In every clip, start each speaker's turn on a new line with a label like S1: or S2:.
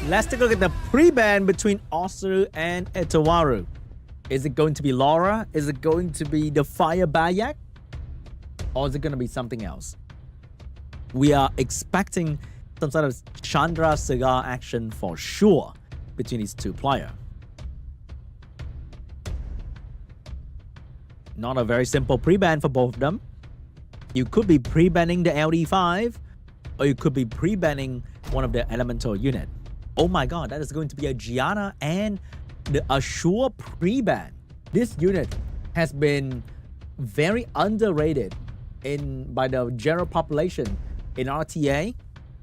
S1: Let's take a look at the pre-ban between OSSERU and Etowaru. Is it going to be Laura? Is it going to be the Fire Bayak? Or is it going to be something else? We are expecting some sort of Chandra Cigar action for sure between these two players. Not a very simple pre-ban for both of them. You could be pre-banning the LD5, or you could be pre-banning one of the elemental unit. Oh my god, that is going to be a Gianna and the Assure pre-ban. This unit has been very underrated by the general population. In RTA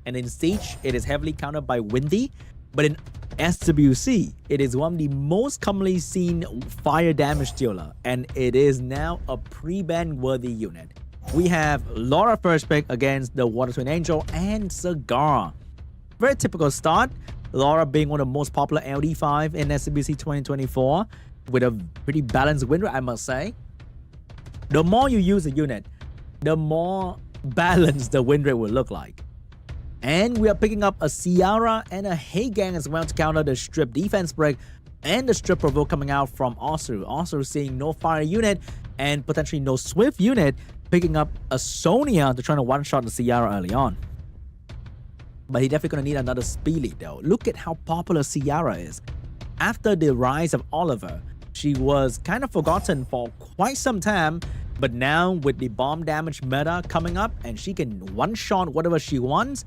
S1: and in Siege, it is heavily countered by Windy, but in SWC, it is one of the most commonly seen fire damage dealer, and it is now a pre-ban worthy unit. We have Laura first pick against the Water Twin Angel and Cigar. Very typical start. Laura being one of the most popular LD5 in SWC 2024 with a pretty balanced win rate, I must say. The more you use a unit, the more balanced the win rate will look like. And we are picking up a Ciara and a Heigang as well to counter the strip defense break and the strip provoke coming out from OSSERU. OSSERU seeing no fire unit and potentially no swift unit, picking up a Sonia to try to one-shot the Ciara early on. But he's definitely going to need another speed lead though. Look at how popular Ciara is. After the rise of Oliver, she was kind of forgotten for quite some time, but now with the bomb damage meta coming up and she can one-shot whatever she wants,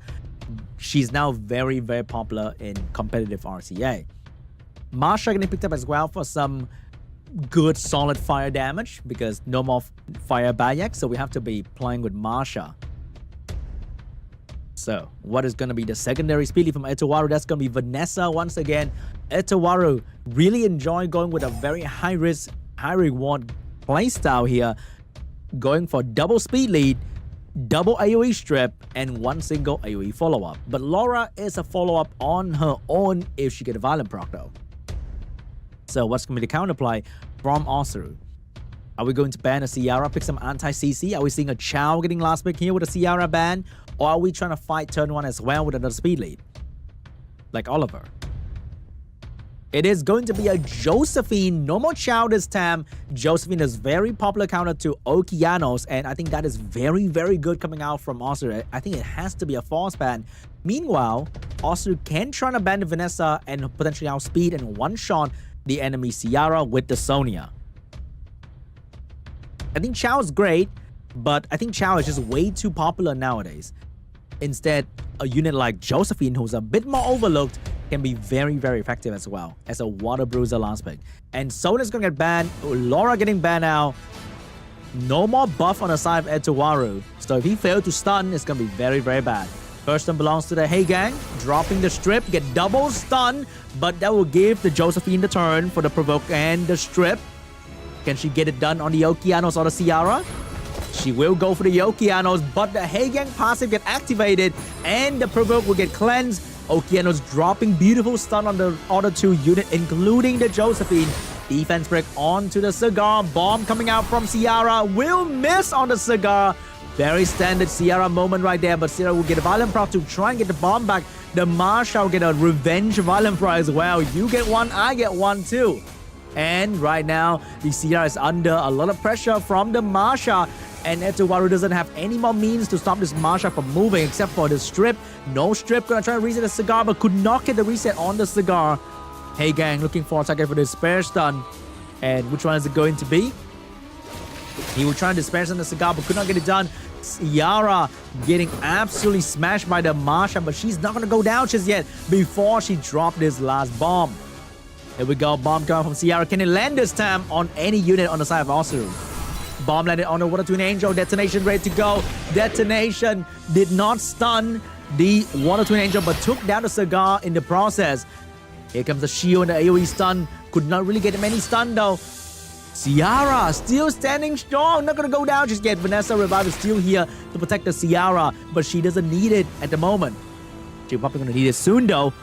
S1: she's now very, very popular in competitive RTA. Marsha getting picked up as well for some good solid fire damage because no more Fire Bayak, so we have to be playing with Marsha. So, what is going to be the secondary speed lead from Etowaru? That's going to be Vanessa once again. Etowaru really enjoy going with a very high risk, high reward playstyle here. Going for double speed lead, double AoE strip, and one single AoE follow-up. But Laura is a follow-up on her own if she get a violent proc though. So what's going to be the counterplay from OSSERU? Are we going to ban a Ciara, pick some anti-CC? Are we seeing a Chow getting last pick here with a Ciara ban? Or are we trying to fight turn 1 as well with another speed lead? Like Oliver. It is going to be a Josephine, no more Chow this time. Josephine is very popular counter to Okeanos, and I think that is very, very good coming out from OSSERU. I think it has to be a false ban. Meanwhile, OSSERU can try to ban the Vanessa and potentially outspeed and one-shot the enemy Ciara with the Sonia. I think Chow is great, but I think Chow is just way too popular nowadays. Instead, a unit like Josephine, who's a bit more overlooked, can be very, very effective as well as a Water Bruiser last pick. And Sonia's gonna get banned, Laura getting banned now. No more buff on the side of Etowaru. So if he failed to stun, it's gonna be very, very bad. First one belongs to the Heigang, dropping the strip, get double stun, but that will give the Josephine the turn for the provoke and the strip. Can she get it done on the Okeanos or the Ciara? She will go for the Okeanos, but the Heigang passive get activated and the provoke will get cleansed. Okeanos dropping beautiful stun on the other two unit, including the Josephine. Defense break onto the Cigar. Bomb coming out from Ciara. Will miss on the Cigar. Very standard Ciara moment right there, but Ciara will get a violent proc to try and get the bomb back. The Marsha will get a revenge violent proc as well. You get one, I get one too. And right now, the Ciara is under a lot of pressure from the Marsha. And Etowaru doesn't have any more means to stop this Marsha from moving except for the strip. No strip, gonna try to reset the Cigar, but could not get the reset on the Cigar. Heigang looking for a target for the spare stun. And which one is it going to be? He will try to spare stun the Cigar, but could not get it done. Ciara getting absolutely smashed by the Marsha, but she's not gonna go down just yet before she dropped this last bomb. Here we go, bomb coming from Ciara. Can it land this time on any unit on the side of OSSERU? Bomb landed on the Water Twin Angel. Detonation ready to go. Detonation did not stun the Water Twin Angel, but took down the Cigar in the process. Here comes the shield and the AoE stun. Could not really get many stun though. Ciara still standing strong. Not going to go down just yet. Vanessa Revive is still here to protect the Ciara, but she doesn't need it at the moment. She's probably going to need it soon though.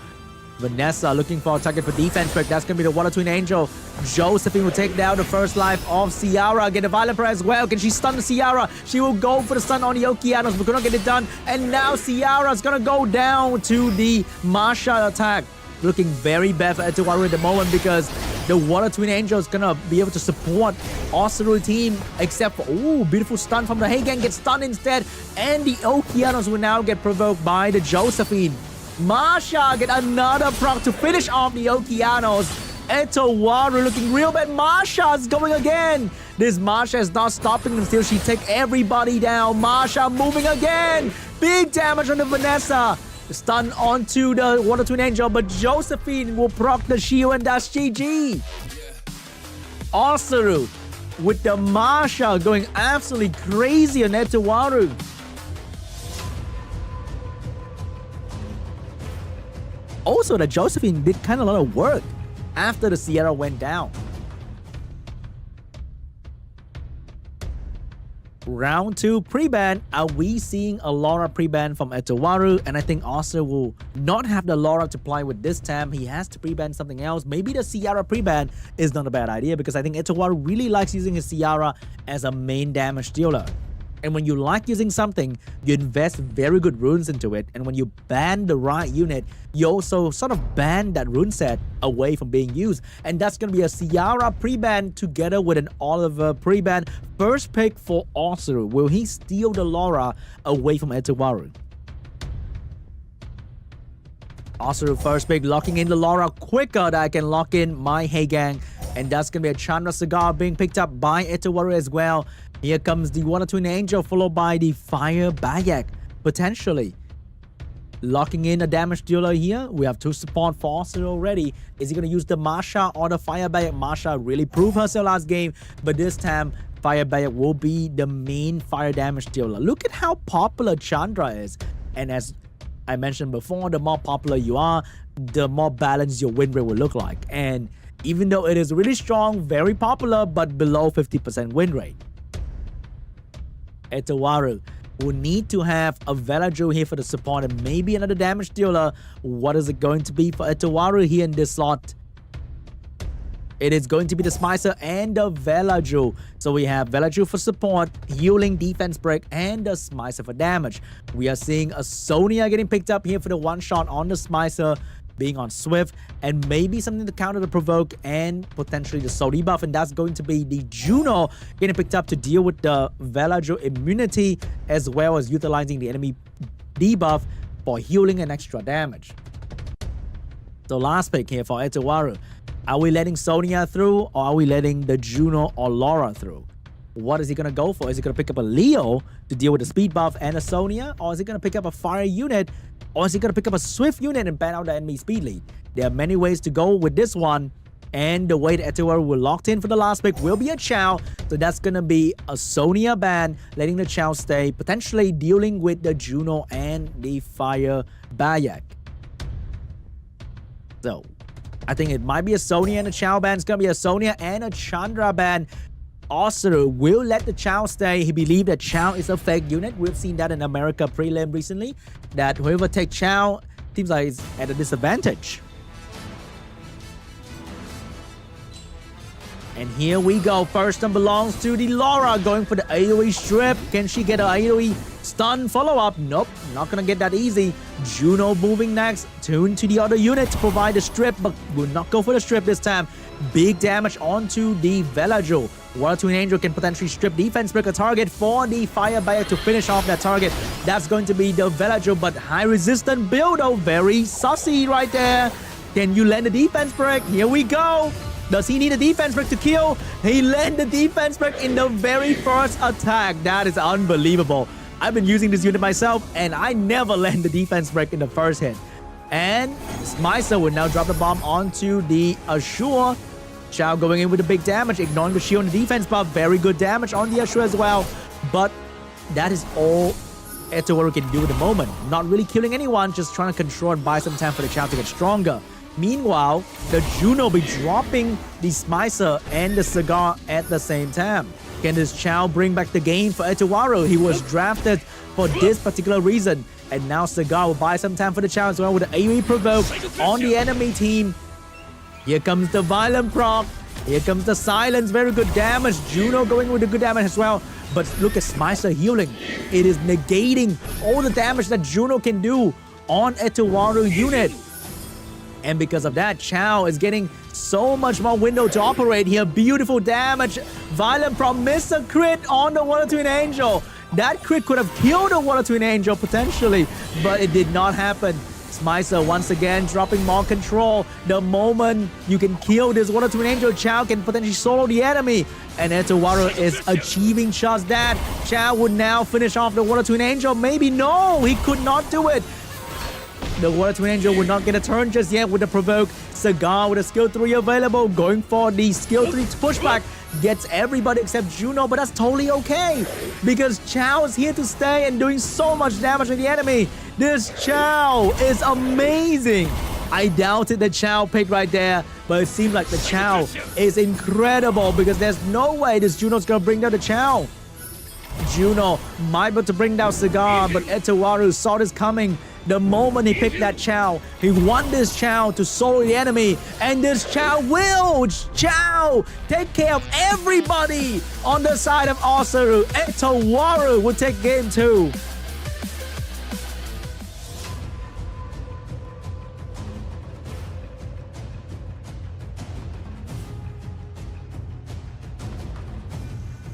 S1: Vanessa looking for a target for defense break. That's going to be the Water Twin Angel. Josephine will take down the first life of Ciara. Get a violent prayer as well. Can she stun the Ciara? She will go for the stun on the Okeanos, but could not get it done. And now Ciara is going to go down to the Marsha attack. looking very bad for Etowaru at the moment because the Water Twin Angel is gonna be able to support OSSERU team, except for, ooh, beautiful stun from the Heigang, gets stunned instead, and the Okeanos will now get provoked by the Josephine. Marsha get another proc to finish off the Okeanos. Etowaru looking real bad. Marsha's going again. This Marsha is not stopping until she takes everybody down. Marsha moving again. Big damage on the Vanessa. Stun onto the Water Twin Angel, but Josephine will proc the shield, and that's GG. OSSERU with the Marsha going absolutely crazy on Etowaru. Also, the Josephine did kind of a lot of work after the Sierra went down. Round 2 pre-ban. Are we seeing a Laura pre-ban from Etowaru? And I think OSSERU will not have the Laura to play with this time. He has to pre-ban something else. Maybe the Sierra pre-ban is not a bad idea because I think Etowaru really likes using his Sierra as a main damage dealer. And when you like using something, you invest very good runes into it. And when you ban the right unit, you also sort of ban that rune set away from being used. And that's going to be a Sierra pre-ban together with an Oliver pre-ban. First pick for OSSERU. Will he steal the Laura away from Etowaru? OSSERU first pick, locking in the Laura quicker than I can lock in my Heigang. And that's going to be a Chandra Cigar being picked up by Etowaru as well. Here comes the Water Twin Angel, followed by the Fire Bayak, potentially. Locking in a damage dealer here. We have 2 support for OSSERU already. Is he going to use the Marsha or the Fire Bayak? Marsha really proved herself last game, but this time, Fire Bayak will be the main fire damage dealer. Look at how popular Chandra is. And as I mentioned before, the more popular you are, the more balanced your win rate will look like. And even though it is really strong, very popular, but below 50% win rate. Etowaru will need to have a Velladru here for the support and maybe another damage dealer. What is it going to be for Etowaru here in this slot? It is going to be the Smicer and the Velladru. So we have Velladru for support, healing, defense break, and the Smicer for damage. We are seeing a Sonia getting picked up here for the one shot on the Smicer, being on Swift, and maybe something to counter the provoke and potentially the soul debuff, and that's going to be the Juno getting picked up to deal with the Velladru immunity as well as utilizing the enemy debuff for healing and extra damage. So last pick here for Etowaru. Are we letting Sonia through, or are we letting the Juno or Laura through? What is he going to go for? Is he going to pick up a Leo to deal with the speed buff and a Sonia, or is he going to pick up a fire unit, or is he going to pick up a Swift unit and ban out the enemy speed lead? There are many ways to go with this one, and the way that Etowaru will locked in for the last pick will be a Chow. So that's going to be a Sonia ban, letting the Chow stay, potentially dealing with the Juno and the Fire Bayak. So I think it might be a Sonia and a Chow ban. It's going to be a Sonia and a Chandra ban. OSSERU will let the Chow stay. He believes that Chow is a fake unit. We've seen that in America prelim recently, that whoever takes Chow seems like is at a disadvantage. And here we go. First one belongs to the Laura, going for the AoE strip. Can she get an AoE stun follow-up? Nope, not gonna get that easy. Juno moving next. Tune to the other unit to provide the strip, but will not go for the strip this time. Big damage onto the Velladru. Water Twin Angel can potentially strip defense break a target for the Fire Bayak to finish off that target. That's going to be the Velladru, but high resistant build, oh, very sussy right there. Can you land the defense break? Here we go. Does he need a defense break to kill? He landed the defense break in the very first attack. That is unbelievable. I've been using this unit myself, and I never land the defense break in the first hit. And Smicer will now drop the bomb onto the Assure. Chow going in with the big damage, ignoring the shield and the defense buff. Very good damage on the Assure as well. But that is all Etowaru can do at the moment. Not really killing anyone, just trying to control and buy some time for the Chow to get stronger. Meanwhile, the Juno will be dropping the Smicer and the Cigar at the same time. Can this Chow bring back the game for Etowaru? He was drafted for this particular reason. And now Cigar will buy some time for the Chow as well with the AoE provoke on the enemy team. Here comes the Violent proc. Here comes the Silence. Very good damage. Juno going with the good damage as well. But look at Smicer healing. It is negating all the damage that Juno can do on Etowaru unit. And because of that, Chow is getting so much more window to operate here. Beautiful damage. Violent from Mr. Crit on the Water Twin Angel. That crit could have killed the Water Twin Angel potentially, but it did not happen. Smicer once again dropping more control. The moment you can kill this Water Twin Angel, Chow can potentially solo the enemy. And Etowaru is achieving just that. Chow would now finish off the Water Twin Angel. Maybe no, he could not do it. The Water Twin Angel would not get a turn just yet with the provoke. Cigar with a skill 3 available, going for the skill 3 pushback. Gets everybody except Juno, but that's totally okay. Because Chow is here to stay and doing so much damage to the enemy. This Chow is amazing. I doubted the Chow pick right there, but it seemed like the Chow is incredible because there's no way this Juno's gonna bring down the Chow. Juno might be able to bring down Cigar, but Etowaru saw this coming. The moment he picked that Chow, he won this Chow to solo the enemy, and this Chow will take care of everybody on the side of OSSERU. Etowaru will take game 2.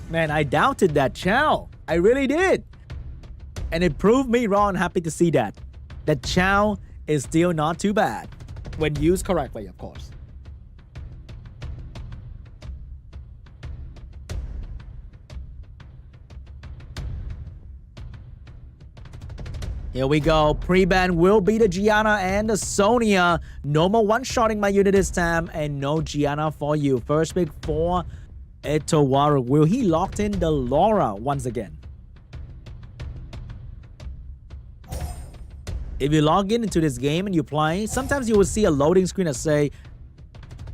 S1: Man, I doubted that Chow. I really did. And it proved me wrong. Happy to see that. That Chow is still not too bad. When used correctly, of course. Here we go. Pre-ban will be the Gianna and the Sonya. No more one-shotting my unit this time. And no Gianna for you. First pick for Etowaru. Will he lock in the Laura once again? If you log into this game and you play, sometimes you will see a loading screen that say,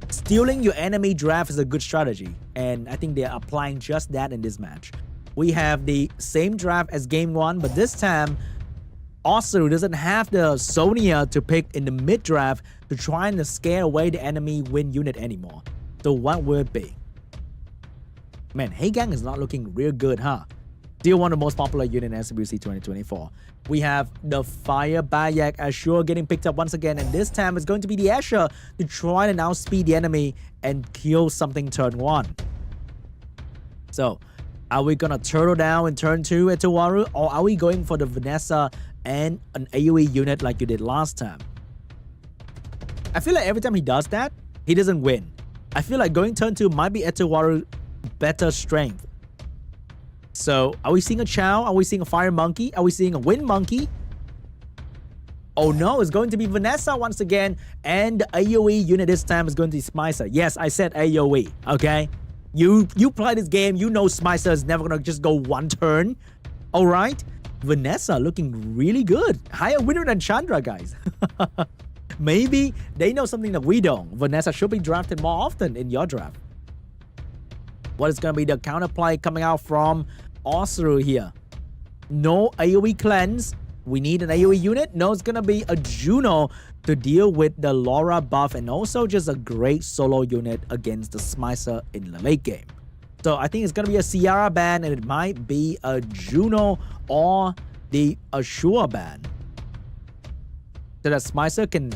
S1: stealing your enemy draft is a good strategy. And I think they're applying just that in this match. We have the same draft as game 1, but this time, OSSERU doesn't have the Sonya to pick in the mid draft to try and scare away the enemy win unit anymore. So what will it be? Man, Heigang is not looking real good, huh? Still one of the most popular units in SWC2024. We have the Fire Bayak Ashur getting picked up once again, and this time it's going to be the Asher to try and outspeed the enemy and kill something turn 1. So, are we gonna turtle down in turn 2 Etowaru, or are we going for the Vanessa and an AoE unit like you did last time? I feel like every time he does that, he doesn't win. I feel like going turn 2 might be Etowaru better strength. So, are we seeing a Chow? Are we seeing a Fire Monkey? Are we seeing a Wind Monkey? Oh no, it's going to be Vanessa once again. And the AoE unit this time is going to be Smicer. Yes, I said AoE, okay? You play this game, you know Smicer is never gonna just go one turn. Alright? Vanessa looking really good. Higher winner than Chandra, guys. Maybe they know something that we don't. Vanessa should be drafted more often in your draft. What is going to be the counterplay coming out from OSSERU here? No AoE cleanse. We need an AoE unit. No, it's going to be a Juno to deal with the Laura buff and also just a great solo unit against the Smicer in the late game. So I think it's going to be a Ciara ban, and it might be a Juno or the Ashur ban. So that Smicer can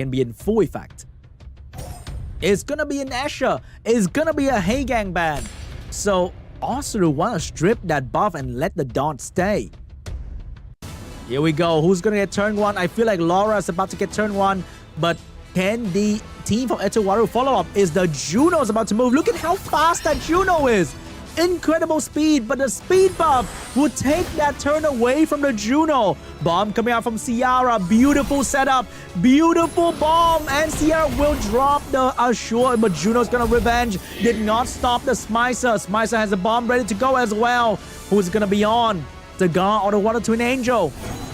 S1: be in full effect. It's gonna be an Asher. It's gonna be a Heigang ban. So OSSERU want to strip that buff and let the Dawn stay. Here we go. Who's gonna get turn 1? I feel like Laura is about to get turn 1, but can the team from Etowaru follow up? Is the Juno is about to move? Look at how fast that Juno is. Incredible speed, but the speed buff will take that turn away from the Juno. Bomb coming out from Ciara. Beautiful setup. Beautiful bomb. And Ciara will drop the Ashur, but Juno's gonna revenge. Did not stop the Smicer. Smicer has a bomb ready to go as well. Who's gonna be on? Cigar or the Water Twin Angel?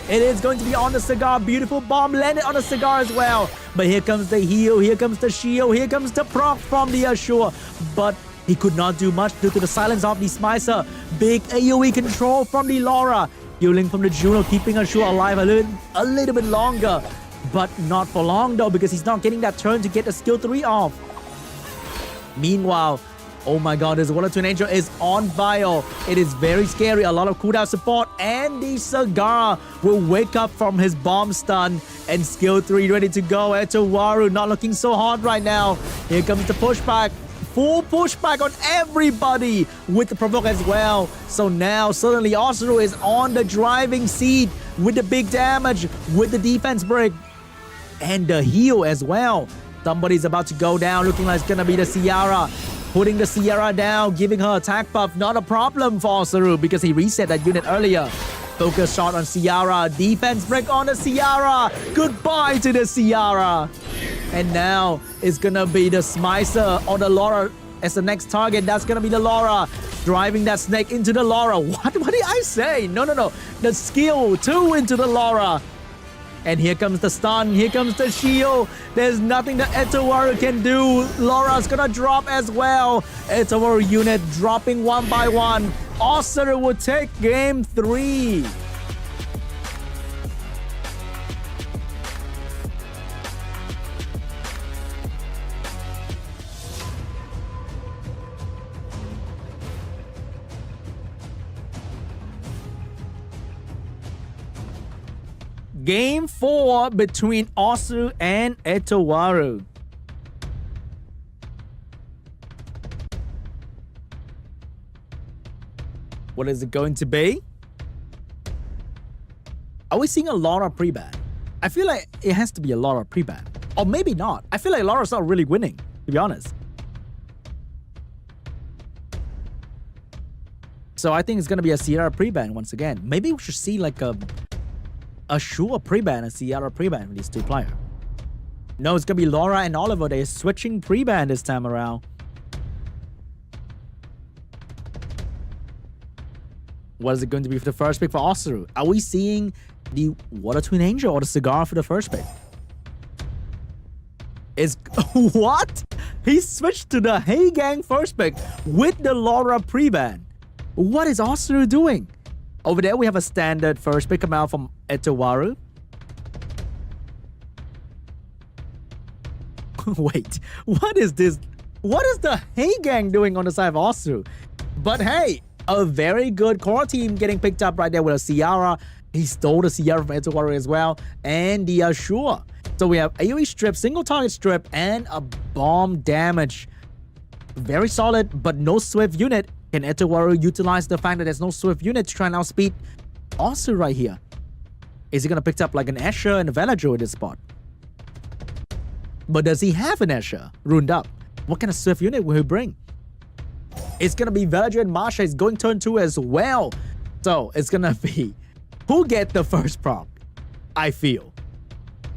S1: It is going to be on the Cigar. Beautiful bomb landed on the Cigar as well. But here comes the heal. Here comes the shield. Here comes the proc from the Ashur. But he could not do much due to the silence of the Smicer. Big AoE control from the Laura. Healing from the Juno, keeping Ashur alive a little bit longer. But not for long though, because he's not getting that turn to get the skill 3 off. Meanwhile, Oh my god, this Water Twin Angel is on fire. It is very scary. A lot of cooldown support. And the Cigar will wake up from his bomb stun. And skill 3 ready to go. Etowaru not looking so hot right now. Here comes the pushback. Full pushback on everybody with the provoke as well. So now suddenly OSSERU is on the driving seat with the big damage, with the defense break. And the heal as well. Somebody's about to go down, looking like it's gonna be the Ciara. Putting the Ciara down, giving her attack buff. Not a problem for OSSERU because he reset that unit earlier. Focus shot on Ciara. Defense break on the Ciara. Goodbye to the Ciara. And now it's gonna be the Smicer or the Laura as the next target. That's gonna be the Laura. Driving that snake into the Laura. What did I say? No. The skill 2 into the Laura. And here comes the stun, here comes the shield. There's nothing that Etowaru can do. Laura's gonna drop as well. Etowaru unit dropping one by one. OSSERU will take game 3. Game 4 between OSSERU and Etowaru. What is it going to be? Are we seeing a Laura pre-ban? I feel like it has to be a Laura pre-ban. Or maybe not. I feel like Laura's not really winning, to be honest. So I think it's going to be a Ciara pre-ban once again. Maybe we should see like a sure pre-ban, a Ciara pre-ban for these two players. No, it's gonna be Laura and Oliver. They're switching pre-ban this time around. What is it going to be for the first pick for OSSERU? Are we seeing the Water Twin Angel or the Cigar for the first pick? Is what? He switched to the Hey Gang first pick with the Laura pre-ban. What is OSSERU doing? Over there, we have a standard first pick come out from Etowaru. Wait, what is this? What is the Hey Gang doing on the side of OSSERU? But hey, a very good core team getting picked up right there with a Ciara. He stole the Ciara from Etowaru as well. And the Assure. So we have AoE strip, single target strip, and a bomb damage. Very solid, but no swift unit. Can Etowaru utilize the fact that there's no swift unit to try and outspeed OSSERU right here? Is he going to pick up like an Escher and a Veladro at this spot? But does he have an Escher runed up? What kind of swift unit will he bring? It's going to be Veladro and Marsha is going turn 2 as well. So it's going to be who get the first prompt, I feel.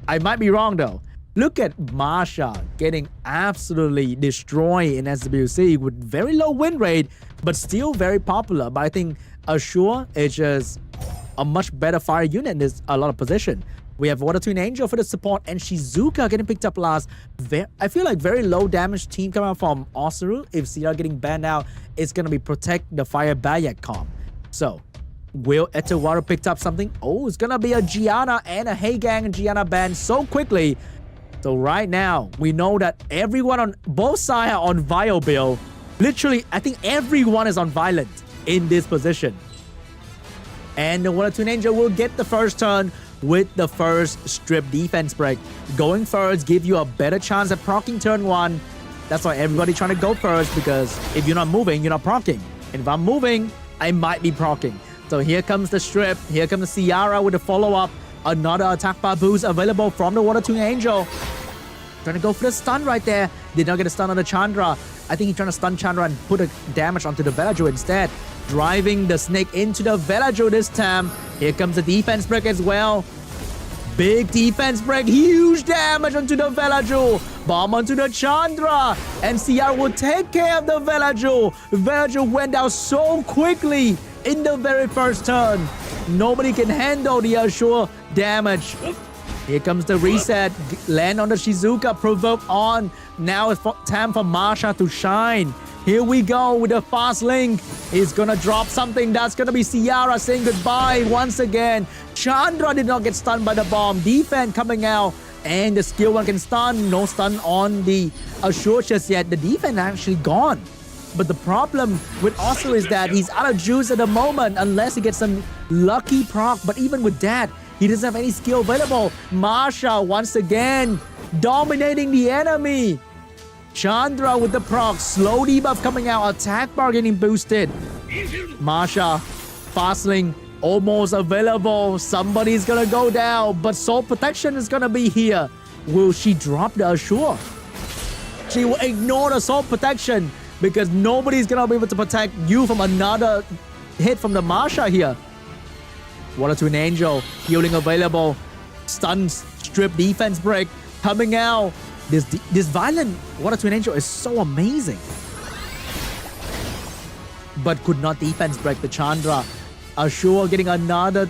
S1: I might be wrong though. Look at Marsha getting absolutely destroyed in SWC with very low win rate, but still very popular. But I think Assure is just a much better fire unit in this a lot of position. We have Water Twin Angel for the support and Shizuka getting picked up last. I feel like very low damage team coming out from OSSERU. If Ciara getting banned out, it's going to be protect the fire Bayak comp. So, will Etowaru picked up something? Oh, it's going to be a Gianna and a Hey Gang and Gianna banned so quickly. So right now, we know that everyone on both sides are on Vile build. Literally, I think everyone is on Violent in this position. And the Water Twin Angel will get the first turn with the first strip defense break. Going first give you a better chance at proccing turn 1. That's why everybody trying to go first, because if you're not moving, you're not proccing. And if I'm moving, I might be proccing. So here comes the strip. Here comes the Ciara with the follow-up. Another attack bar boost available from the Water Twin Angel. Trying to go for the stun right there. Did not get a stun on the Chandra. I think he's trying to stun Chandra and put a damage onto the Veladro instead. Driving the snake into the Veladro this time. Here comes the defense break as well. Big defense break. Huge damage onto the Veladro. Bomb onto the Chandra. And Ciara will take care of the Veladro. Veladro went down so quickly in the very first turn. Nobody can handle the Assure damage. Here comes the reset. Land on the Shizuka. Provoke on. Now it's time for Marsha to shine. Here we go with a fast link. He's gonna drop something. That's gonna be Ciara saying goodbye once again. Chandra did not get stunned by the bomb. Defense coming out. And the skill 1 can stun. No stun on the Assure just yet. The defense actually gone. But the problem with OSSERU is that he's out of juice at the moment unless he gets some lucky proc. But even with that, he doesn't have any skill available. Masha once again dominating the enemy. Chandra with the proc, slow debuff coming out, attack bar getting boosted. Masha, Fastlink almost available. Somebody's gonna go down, but soul protection is gonna be here. Will she drop the Assure? She will ignore the soul protection because nobody's gonna be able to protect you from another hit from the Masha here. Water Twin Angel, healing available. Stuns, strip defense break coming out. This violent Water Twin Angel is so amazing. But could not defense break the Chandra. Assure getting another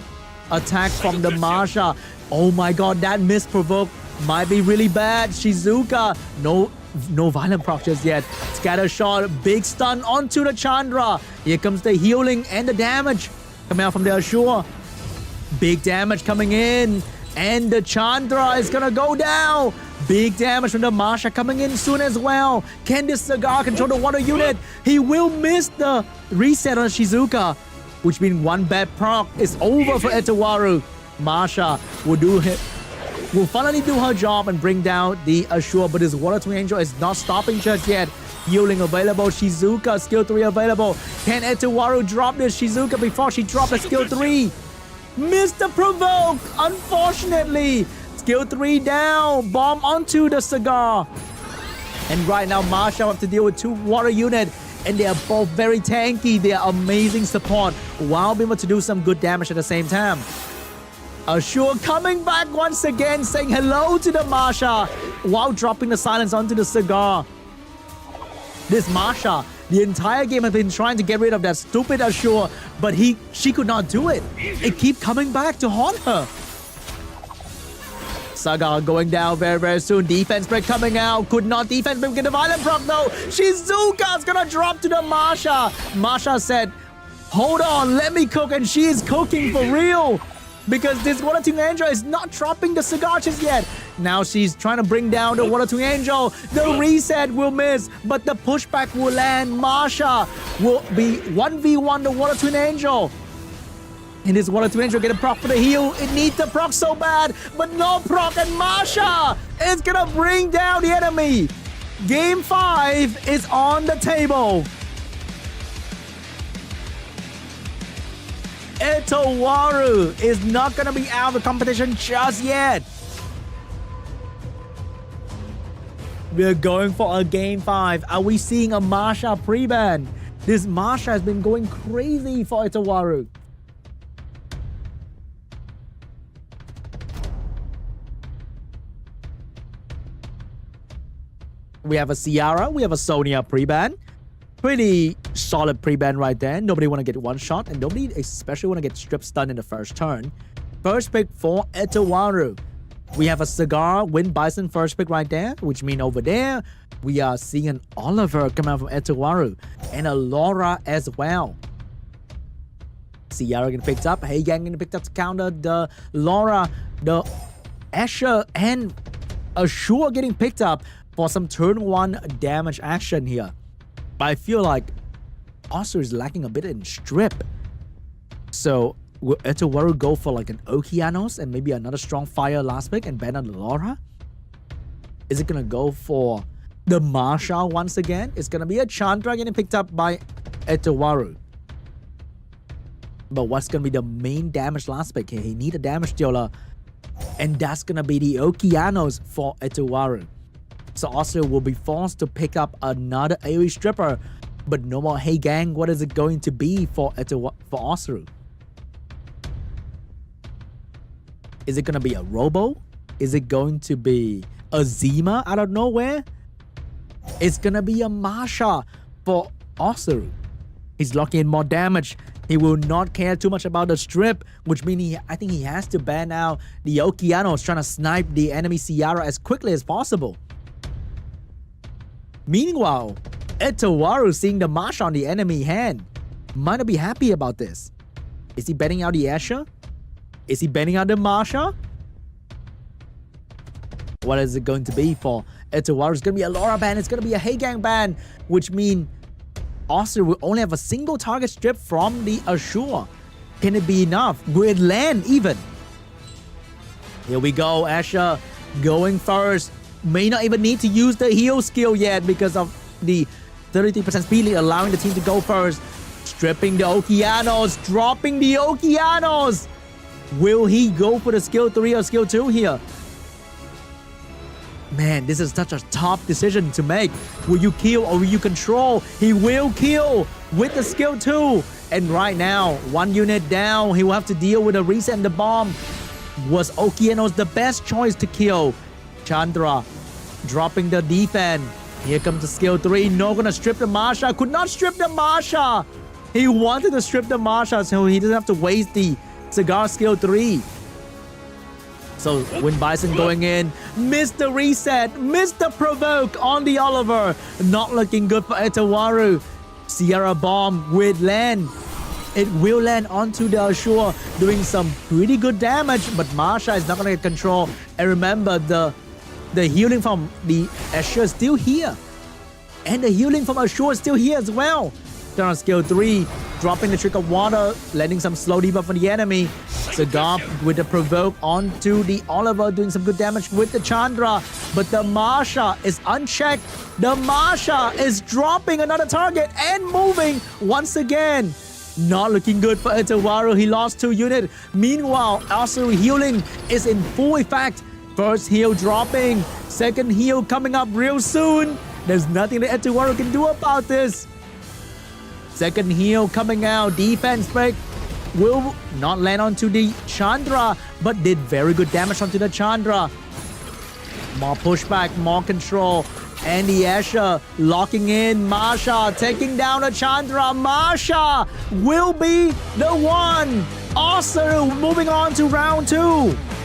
S1: attack from the Masha. Oh my god, that misprovoke might be really bad. Shizuka, no violent proc just yet. Scatter shot, big stun onto the Chandra. Here comes the healing and the damage coming out from the Assure. Big damage coming in, and the Chandra is gonna go down. Big damage from the Masha coming in soon as well. Can this Cigar control the water unit? He will miss the reset on Shizuka, which means one bad proc is over for Etowaru. Masha will finally do her job and bring down the Assure, but his Water Twin Angel is not stopping just yet. Healing available, Shizuka, skill 3 available. Can Etowaru drop this Shizuka before she drops a skill 3? Missed the provoke, unfortunately. Skill 3 down, bomb onto the Cigar. And right now, Masha will have to deal with 2 water units, and they are both very tanky. They are amazing support while being able to do some good damage at the same time. Assure coming back once again, saying hello to the Masha while dropping the silence onto the Cigar. This Masha, the entire game has been trying to get rid of that stupid Assure, but she could not do it. It keeps coming back to haunt her. Saga going down very, very soon. Defense break coming out. Could not defense break. Get a violent proc though. Shizuka's gonna drop to the Masha. Masha said, hold on, let me cook. And she is cooking for real. Because this Water Twin Angel is not dropping the Cigar just yet. Now she's trying to bring down the Water Twin Angel. The reset will miss, but the pushback will land. Masha will be 1v1 the Water Twin Angel. And this Water Twin Angel get a proc for the heal. It needs the proc so bad, but no proc, and Masha is gonna bring down the enemy. Game 5 is on the table. Etowaru is not gonna be out of the competition just yet. We're going for a game 5. Are we seeing a Masha pre-ban? This Masha has been going crazy for Etowaru. We have a Ciara, we have a Sonya pre-ban. Pretty solid pre-ban right there. Nobody want to get one shot, and nobody especially want to get strip stun in the first turn. First pick for Etowaru. We have a Cigar, Wind Bison first pick right there, which means over there, we are seeing an Oliver come out from Etowaru, and a Laura as well. Ciara getting picked up, Heigang getting picked up to counter the Laura, the Asher, and Assure getting picked up for some turn 1 damage action here. But I feel like OSSERU is lacking a bit in strip. So will Etowaru go for like an Okeanos and maybe another strong fire last pick and ban on Laura? Is it gonna go for the Masha once again? It's gonna be a Chandra getting picked up by Etowaru. But what's gonna be the main damage last pick here? He need a damage dealer, and that's gonna be the Okeanos for Etowaru. So OSSERU will be forced to pick up another AoE stripper, but no more Hey Gang. What is it going to be for OSSERU? Is it going to be a Robo? Is it going to be a Zima out of nowhere? It's going to be a Masha for OSSERU. He's locking in more damage. He will not care too much about the strip, which means I think he has to ban out the Okeanos, trying to snipe the enemy Ciara as quickly as possible. Meanwhile, Etowaru seeing the Masha on the enemy hand might not be happy about this. Is he banning out the Asher? Is he banning out the Masha? What is it going to be for Etowaru? It's going to be a Laura ban. It's going to be a Heigang ban, which means OSSERU will only have a single target strip from the Assure. Can it be enough? Will it land even? Here we go, Asher going first. May not even need to use the heal skill yet because of the 33% speed lead allowing the team to go first. Stripping the Okeanos, dropping the Okeanos. Will he go for the skill 3 or skill 2 here? Man, this is such a tough decision to make. Will you kill or will you control? He will kill with the skill 2. And right now, 1 unit down. He will have to deal with a reset and the bomb. Was Okeanos the best choice to kill? Chandra dropping the defense. Here comes the skill 3. No gonna strip the Marsha. Could not strip the Marsha. He wanted to strip the Marsha so he doesn't have to waste the Cigar skill 3. So Wind Bison going in. Missed the reset. Missed the provoke on the Oliver. Not looking good for Etowaru. Sierra Bomb will land. It will land onto the Assure, doing some pretty good damage, but Marsha is not going to get control. And remember, the healing from the Assure is still here. And the healing from Assure is still here as well. Turn on skill 3, dropping the Trick of Water, landing some slow debuff on the enemy. Cigar with the provoke onto the Oliver, doing some good damage with the Chandra. But the Marsha is unchecked. The Marsha is dropping another target and moving once again. Not looking good for Etowaru. He lost 2 units. Meanwhile, OSSERU healing is in full effect. First heal dropping. Second heal coming up real soon. There's nothing that Etowaru can do about this. Second heal coming out. Defense break will not land onto the Chandra, but did very good damage onto the Chandra. More pushback, more control. And the Asher locking in. Marsha taking down a Chandra. Marsha will be the one. OSSERU moving on to round 2.